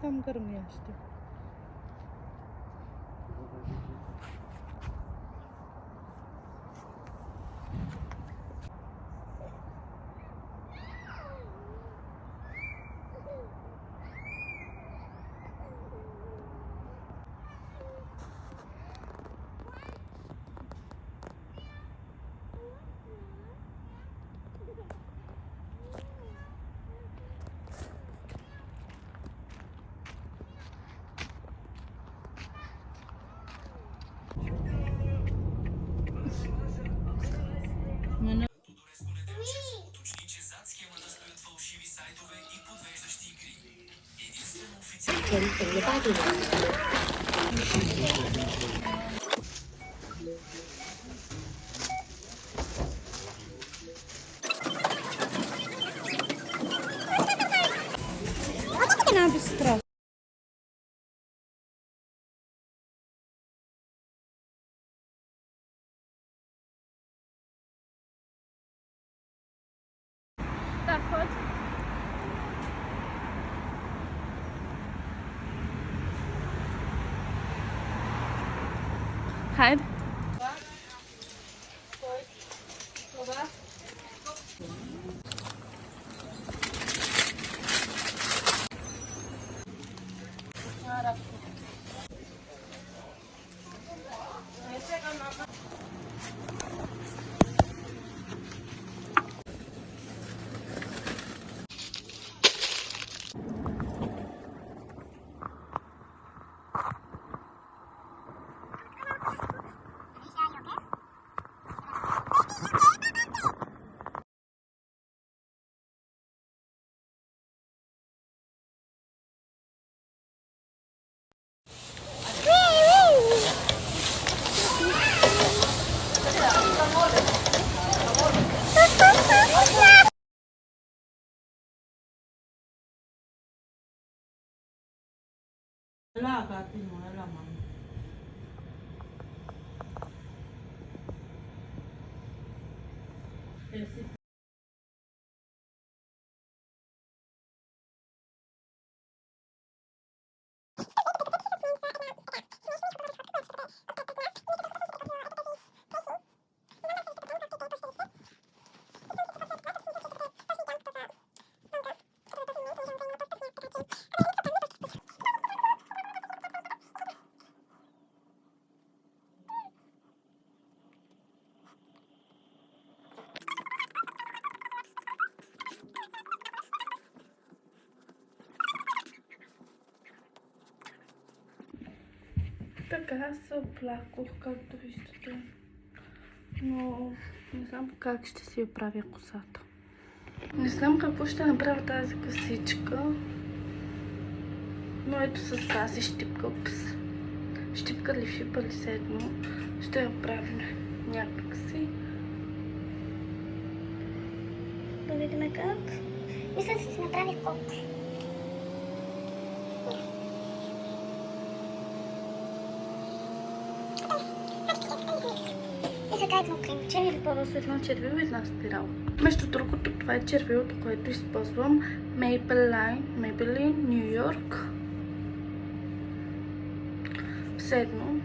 काम गरमी असते. Она без страха. Так, вот. Хайде. Така се оплакох, както виждате. Но не знам как ще си оправя косата. Не знам какво ще направя тази косичка. Но ето с тази щипка. Щипка ли, фипа ли седно. Ще я оправим някак си. Да видим как. Мисля да си направи кот. И сега едно кремче. Или по-просто едно червило и една спирала. Между другото, това е червилото, което използвам. Maybelline New York. Седно.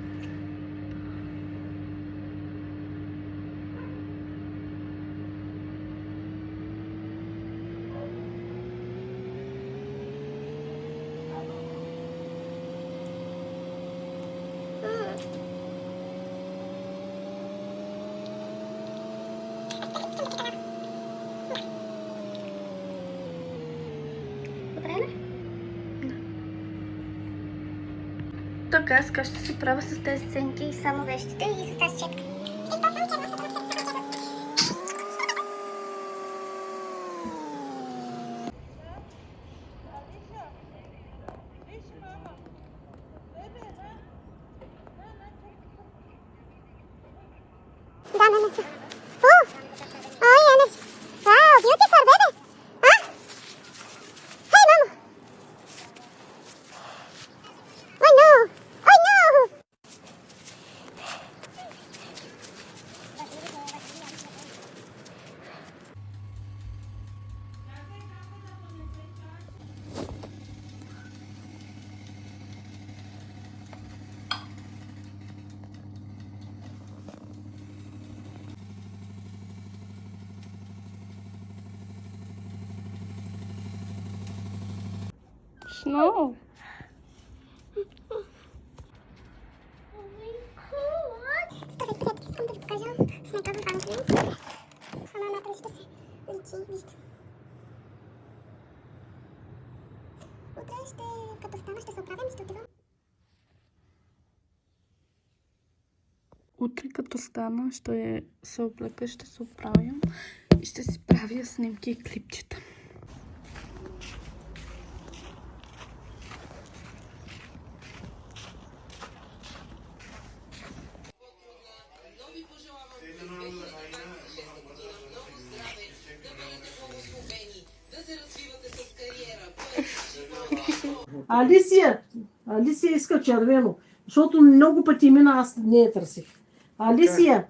Така, сега ще се правя с тези сенки и само вещите и с тази четка. Смешно. Здравейте, приятели, искам да ви покажа снега в Англия. Хана натре ще се личи, вижте. Утре ще, като стана, ще се оправям и ще отивам. Утре като стана, ще се облека, ще се оправям и ще си правя снимки и клипчета. Алисия иска червено, защото много пъти мина, аз не я търсих. Алисия,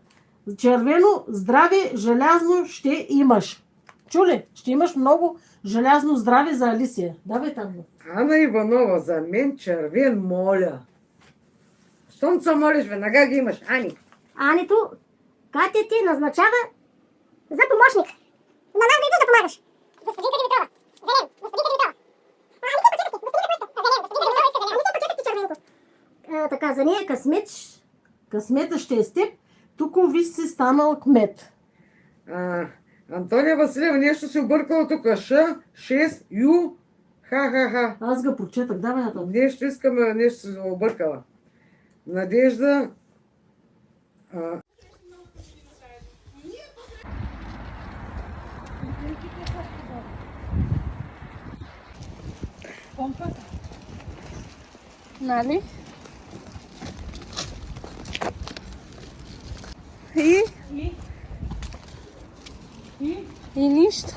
червено, здраве, желязно ще имаш. Чули? Ще имаш много желязно здраве за Алисия. Давай там. Ана Иванова, за мен червен, моля. Щом се молиш, веднага ги имаш, Ани. Анито, Катя ти назначава за помощник. На нас да идваш да помагаш. Господинка Димитрова. Зелен. Господинка Димитрова. Не се почекайте. Господинка Димитрова. Зелен. Господинка Димитрова. Не се почекайте червенко. Така, за нея късмета ще е с теб. Тук виж си станал кмет. Антония Василева нещо си объркала тук. Ш, 6, Ю, ха. Аз го прочетах. Давай на това. Нещо искаме, нещо си объркала. Надежда. Помпата. Нали? И нищо.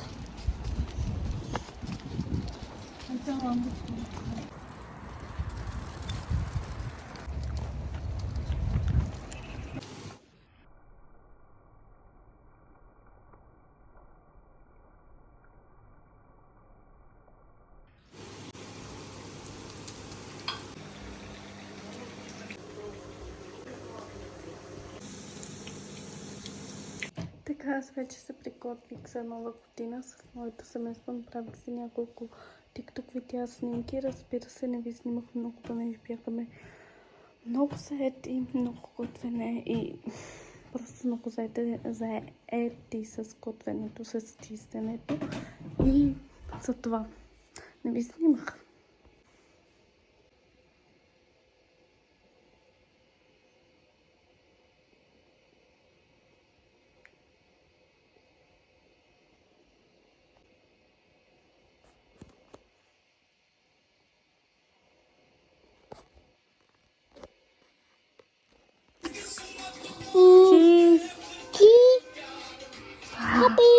Така, аз вече се приготвих за нова година с моето семейство. Направих си няколко TikTok видеа, снимки. Разбира се, не ви снимах много, понеже бяхме много заети, много готвене и просто много заети с готвенето, с чистенето. И за това не ви снимах. Happy